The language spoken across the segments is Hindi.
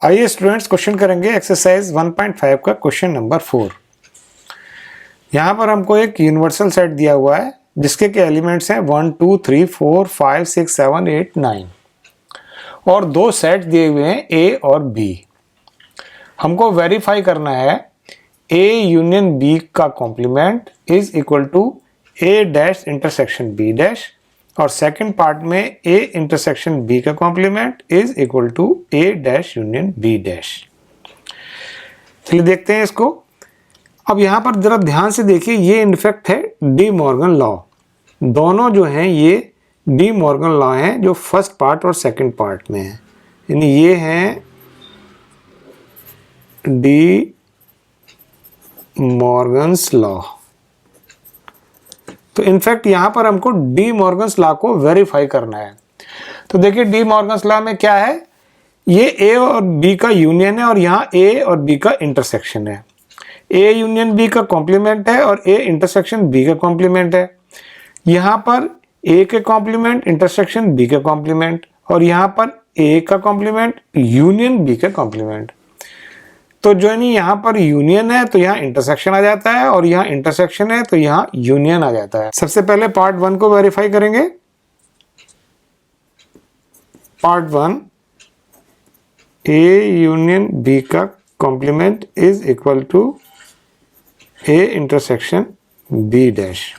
आइए स्टूडेंट्स क्वेश्चन करेंगे एक्सरसाइज 1.5 का क्वेश्चन नंबर 4। यहाँ पर हमको एक यूनिवर्सल सेट दिया हुआ है जिसके के एलिमेंट्स हैं 1 2 3 4 5 6 7 8 9 और दो सेट दिए हुए हैं ए और बी। हमको वेरीफाई करना है ए यूनियन बी का complement is equal to A dash intersection B dash और सेकंड पार्ट में ए इंटरसेक्शन बी का complement is equal to A dash union B dash. चलिए देखते हैं इसको। अब यहां पर जरा ध्यान से देखिए, ये इनफैक्ट है डी मॉर्गन लॉ। दोनों जो हैं ये डी मॉर्गन लॉ हैं जो फर्स्ट पार्ट और सेकंड पार्ट में है, यानी ये हैं डी मॉर्गन्स लॉ। तो इनफैक्ट यहां पर हमको डी मॉर्गन्स लॉ को वेरीफाई करना है। तो देखिए डी मॉर्गन्स लॉ में क्या है, ये ए और बी का यूनियन है और यहां ए और बी का इंटरसेक्शन है। ए यूनियन बी का कॉम्प्लीमेंट है और ए इंटरसेक्शन बी का कॉम्प्लीमेंट है। यहां पर ए के कॉम्प्लीमेंट इंटरसेक्शन बी के कॉम्प्लीमेंट और यहां पर ए का कॉम्प्लीमेंट यूनियन बी का कॉम्प्लीमेंट। तो जो नहीं यहां पर यूनियन है तो यहां इंटरसेक्शन आ जाता है और यहां इंटरसेक्शन है तो यहां यूनियन आ जाता है। सबसे पहले पार्ट 1 को वेरीफाई करेंगे। पार्ट 1 ए यूनियन बी का complement is equal to A intersection B dash.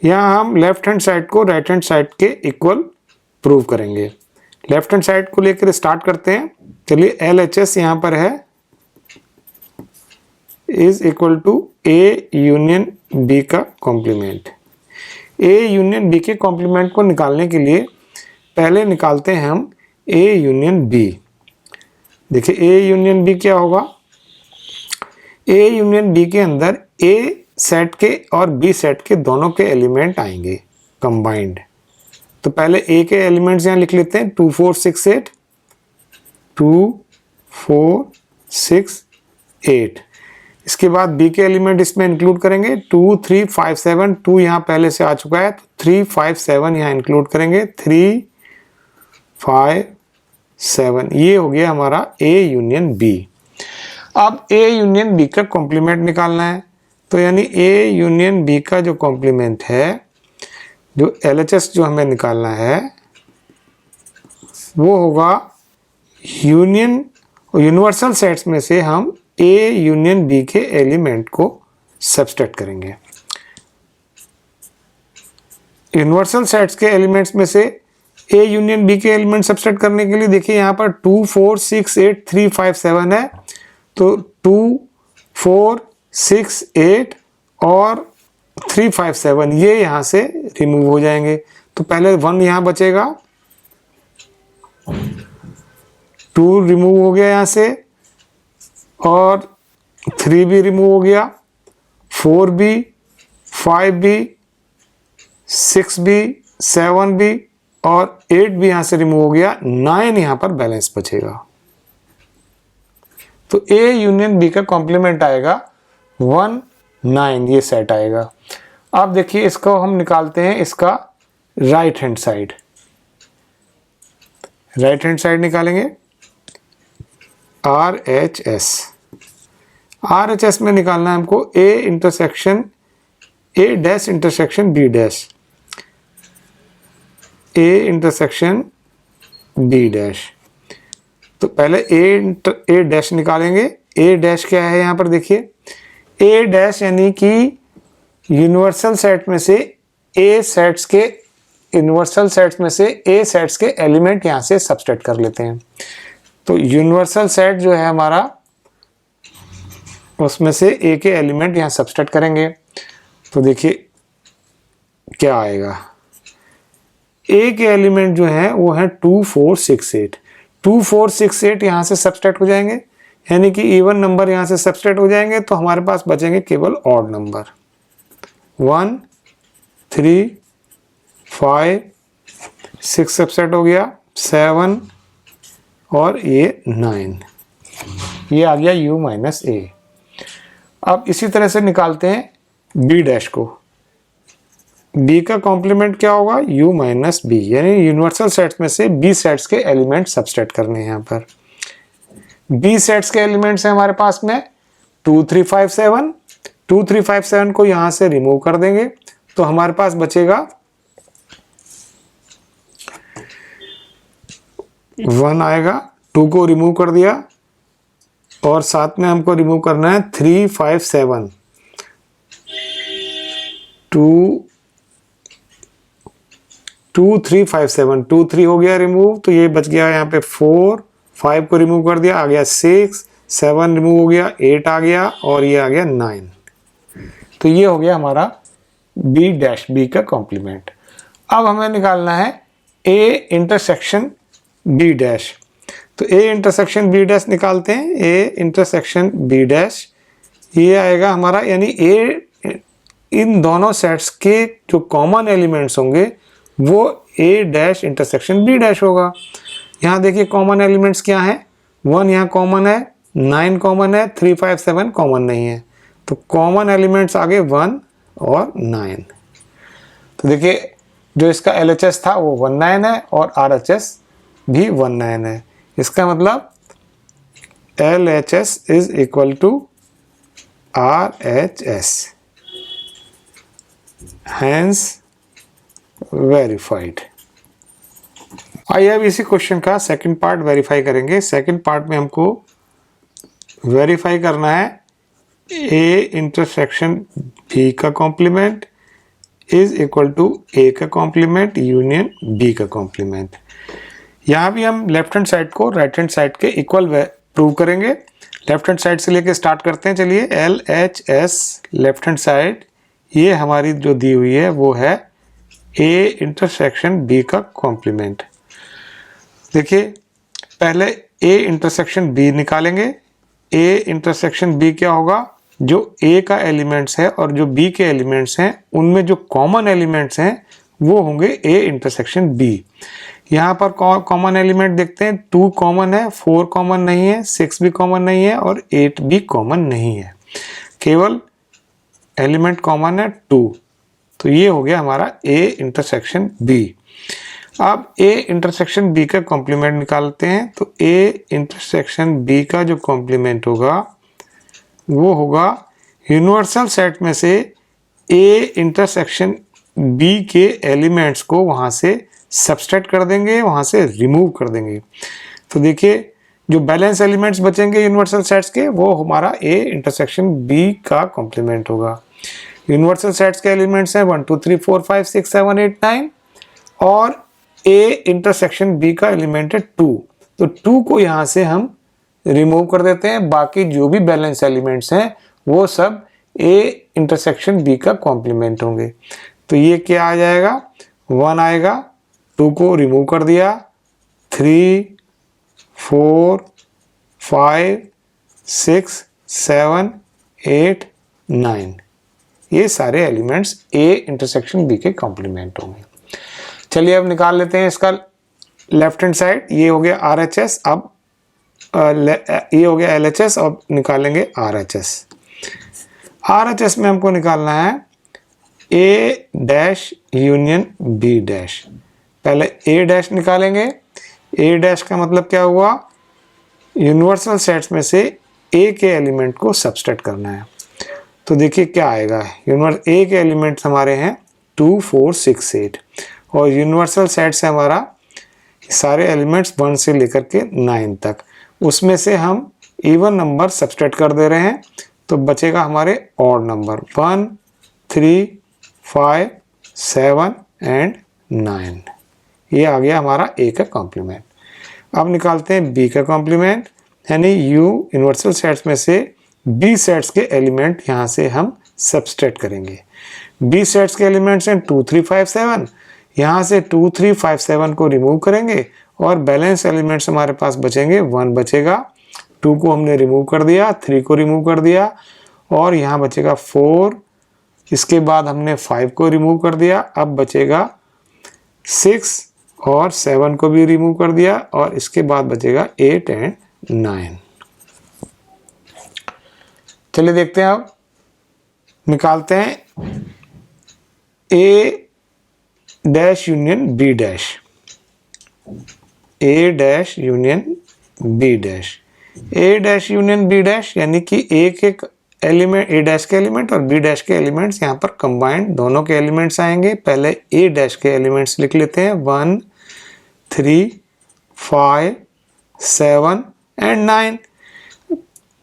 यहां हम लेफ्ट हैंड साइड को राइट हैंड साइड के इक्वल प्रूव करेंगे। लेफ्ट हैंड साइड को लेकर स्टार्ट करते हैं। चलिए LHS यहां पर है is equal to A union B का कॉम्प्लीमेंट। ए यूनियन बी के कॉम्प्लीमेंट को निकालने के लिए पहले निकालते हैं हम ए यूनियन बी। देखिए ए यूनियन बी क्या होगा, ए यूनियन बी के अंदर ए सेट के और बी सेट के दोनों के एलिमेंट आएंगे कंबाइंड। तो पहले ए के एलिमेंट्स यहां लिख लेते हैं 2 4 6 8 2 4 6 8। इसके बाद बी के एलिमेंट इसमें इंक्लूड करेंगे 2 3 5 7। 2 यहाँ पहले से आ चुका है तो 3 5 7 यहाँ इंक्लूड करेंगे 3 5 7। ये हो गया हमारा ए यूनियन बी। अब ए यूनियन बी का कॉम्प्लीमेंट निकालना है। तो यानी ए यूनियन बी का जो कॉम्प्लीमेंट है, जो LHS जो हमें निकालना है वो होगा यूनिवर्सल सेट्स में से हम ए यूनियन बी के एलिमेंट को सब्सट्रैक्ट करेंगे। यूनिवर्सल सेट्स के एलिमेंट्स में से ए यूनियन बी के एलिमेंट सब्सट्रैक्ट करने के लिए देखिए यहाँ पर 2 4 6 8 3 5 7 है। तो 2 4 6 8 और 3 5 7 ये यहाँ से रिमूव हो जाएंगे। तो पहले 1 यहाँ बचेगा, 2 रिमूव हो गया यहाँ से और 3 भी रिमूव हो गया, 4 भी 5 भी 6 भी 7 भी और 8 भी यहाँ से रिमूव हो गया। 9 यहाँ पर बैलेंस बचेगा। तो ए यूनियन बी का कॉम्प्लीमेंट आएगा 1 9, ये सेट आएगा। अब देखिए इसको हम निकालते हैं इसका right hand side. Right hand side निकालेंगे RHS में निकालना है हमको A intersection A dash intersection B dash, A intersection B dash. तो पहले ए डैश निकालेंगे। ए डैश क्या है यहाँ पर देखिए, ए डैश यानी कि यूनिवर्सल सेट में से ए सेट्स के सेट्स के एलिमेंट यहाँ से सब्सट्रैक्ट कर लेते हैं। तो यूनिवर्सल सेट जो है हमारा उसमें से ए के एलिमेंट यहाँ सब्सट्रैक्ट करेंगे। तो देखिए क्या आएगा, ए के एलिमेंट जो है वो है 2 4 6 8। 2 4 6 8 यहाँ से सब्सट्रैक्ट हो जाएंगे, यानी कि इवन नंबर यहाँ से सब्सट्रैक्ट हो जाएंगे। तो हमारे पास बचेंगे केवल ऑड नंबर 1 3 5 6 सब्सट्रैक्ट हो गया, 7 और ये 9। ये आ गया u माइनस ए। अब इसी तरह से निकालते हैं बी डैश को। बी का कॉम्प्लीमेंट क्या होगा, u माइनस बी, यानी यूनिवर्सल सेट्स में से बी सेट्स के एलिमेंट सब्सट्रैक्ट करने हैं यहाँ पर। बी सेट्स के एलिमेंट्स हैं हमारे पास में 2 3 5 7, 2 3 5 7 को यहां से रिमूव कर देंगे तो हमारे पास बचेगा 1 आएगा, 2 को रिमूव कर दिया और साथ में हमको रिमूव करना है 3 5 7, 2 3 5 7, 2 3 हो गया रिमूव तो ये बच गया यहाँ पे 4, 5 को रिमूव कर दिया आ गया 6, 7 रिमूव हो गया 8 आ गया और ये आ गया 9। तो ये हो गया हमारा बी डैश बी का कॉम्प्लीमेंट। अब हमें निकालना है ए इंटरसेक्शन बी डैश। तो ए इंटरसेक्शन बी डैश निकालते हैं। ए इंटरसेक्शन बी डैश ये आएगा हमारा, यानी ए इन दोनों सेट्स के जो कॉमन एलिमेंट्स होंगे वो ए डैश इंटरसेक्शन बी डैश होगा। यहाँ देखिए कॉमन एलिमेंट्स क्या हैं, 1 यहाँ कॉमन है, 9 कॉमन है, 3 5 7 कॉमन नहीं है। तो कॉमन एलिमेंट्स आगे 1 और 9। तो देखिए जो इसका LHS था वो 19 है और RHS भी 19 है। इसका मतलब LHS is equal to RHS, hence verified. आइए अब इसी क्वेश्चन का सेकंड पार्ट वेरीफाई करेंगे। सेकंड पार्ट में हमको वेरीफाई करना है ए इंटरसेक्शन बी का complement is equal to A का कॉम्प्लीमेंट यूनियन बी का कॉम्प्लीमेंट। यहाँ भी हम लेफ्ट हैंड साइड को राइट हैंड साइड के इक्वल प्रूव करेंगे। लेफ्ट हैंड साइड से लेके स्टार्ट करते हैं। चलिए LHS लेफ्ट हैंड साइड ये हमारी जो दी हुई है वो है ए इंटरसेक्शन बी का कॉम्प्लीमेंट। देखिए पहले ए इंटरसेक्शन बी निकालेंगे। ए इंटरसेक्शन बी क्या होगा, जो ए का एलिमेंट्स है और जो बी के एलिमेंट्स हैं उनमें जो कॉमन एलिमेंट्स हैं वो होंगे ए इंटरसेक्शन बी। यहाँ पर कॉमन एलिमेंट देखते हैं, 2 कॉमन है, 4 कॉमन नहीं है, 6 भी कॉमन नहीं है और 8 भी कॉमन नहीं है, केवल एलिमेंट कॉमन है 2। तो ये हो गया हमारा ए इंटरसेक्शन बी। अब ए इंटरसेक्शन बी का कॉम्प्लीमेंट निकालते हैं। तो ए इंटरसेक्शन बी का जो कॉम्प्लीमेंट होगा वो होगा यूनिवर्सल सेट में से ए इंटरसेक्शन बी के एलिमेंट्स को वहाँ से सबट्रैक्ट कर देंगे, वहाँ से रिमूव कर देंगे। तो देखिए जो बैलेंस एलिमेंट्स बचेंगे यूनिवर्सल सेट्स के वो हमारा ए इंटरसेक्शन बी का कॉम्प्लीमेंट होगा। यूनिवर्सल सेट्स के एलिमेंट्स हैं 1 2 3 4 5 6 7 8 9 और ए इंटरसेक्शन बी का एलिमेंट है 2। तो 2 को यहाँ से हम रिमूव कर देते हैं। बाकी जो भी बैलेंस एलिमेंट्स हैं वो सब ए इंटरसेक्शन बी का कॉम्प्लीमेंट होंगे। तो ये क्या आ जाएगा, 1 आएगा, 2 को रिमूव कर दिया, 3 4 5 6 7 8 9 ये सारे एलिमेंट्स ए इंटरसेक्शन बी के कॉम्प्लीमेंट होंगे। चलिए अब निकाल लेते हैं इसका लेफ्ट हैंड साइड। ये हो गया RHS, अब ये हो गया LHS, अब निकालेंगे RHS। RHS में हमको निकालना है A dash union B dash. पहले A डैश निकालेंगे। A डैश का मतलब क्या हुआ, यूनिवर्सल सेट्स में से A के एलिमेंट को सबट्रैक्ट करना है। तो देखिए क्या आएगा, A के एलिमेंट्स हमारे हैं 2 4 6 8 और यूनिवर्सल सेट से हमारा सारे एलिमेंट्स 1 से लेकर के 9 तक, उसमें से हम इवन नंबर सबट्रैक्ट कर दे रहे हैं। तो बचेगा हमारे ऑड नंबर 1 3 5 7 एंड 9। ये आ गया हमारा ए का कॉम्प्लीमेंट। अब निकालते हैं बी का कॉम्प्लीमेंट, यानी यू यूनिवर्सल सेट्स में से बी सेट्स के एलिमेंट यहाँ से हम सबट्रैक्ट करेंगे। बी सेट्स के एलिमेंट्स हैं 2 3 5 7, यहाँ से 2 3 5 7 को रिमूव करेंगे और बैलेंस एलिमेंट्स हमारे पास बचेंगे, 1 बचेगा, 2 को हमने रिमूव कर दिया, 3 को रिमूव कर दिया और यहाँ बचेगा 4, इसके बाद हमने 5 को रिमूव कर दिया, अब बचेगा 6 और 7 को भी रिमूव कर दिया और इसके बाद बचेगा 8 एंड 9। चलिए देखते हैं, अब निकालते हैं ए डैश यूनियन बी डैश। ए डैश यूनियन बी डैश ए डैश यूनियन बी डैश, यानी कि एक एक एलिमेंट ए डैश के एलिमेंट और बी डैश के एलिमेंट्स यहाँ पर कंबाइंड दोनों के एलिमेंट्स आएंगे। पहले ए डैश के एलिमेंट्स लिख लेते हैं 1 3 5 7 एंड 9।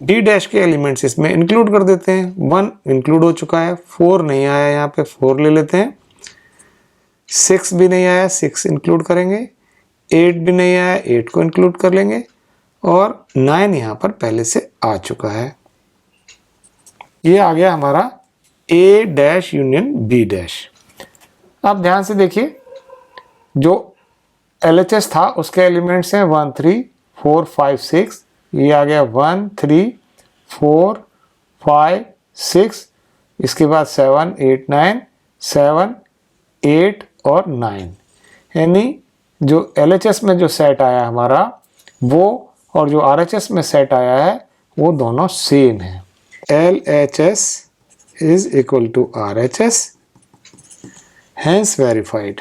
बी डैश के एलिमेंट्स इसमें इंक्लूड कर देते हैं। 1 इंक्लूड हो चुका है, 4 नहीं आया, यहाँ पे 4 ले लेते हैं। 6 भी नहीं आया, 6 इंक्लूड करेंगे। 8 भी नहीं आया, 8 को इंक्लूड कर लेंगे। और 9 यहाँ पर पहले से आ चुका है। ये आ गया हमारा ए डैश यूनियन बी डैश। अब ध्यान से देखिए, जो LHS था उसके एलिमेंट्स हैं 1 3 4 5 6। ये आ गया 1 3 4 5 6, इसके बाद 7 8 9, 7 8 और 9। यानी जो LHS में जो सेट आया हमारा वो और जो RHS में सेट आया है वो दोनों सेम है। LHS is equal to RHS, hence verified।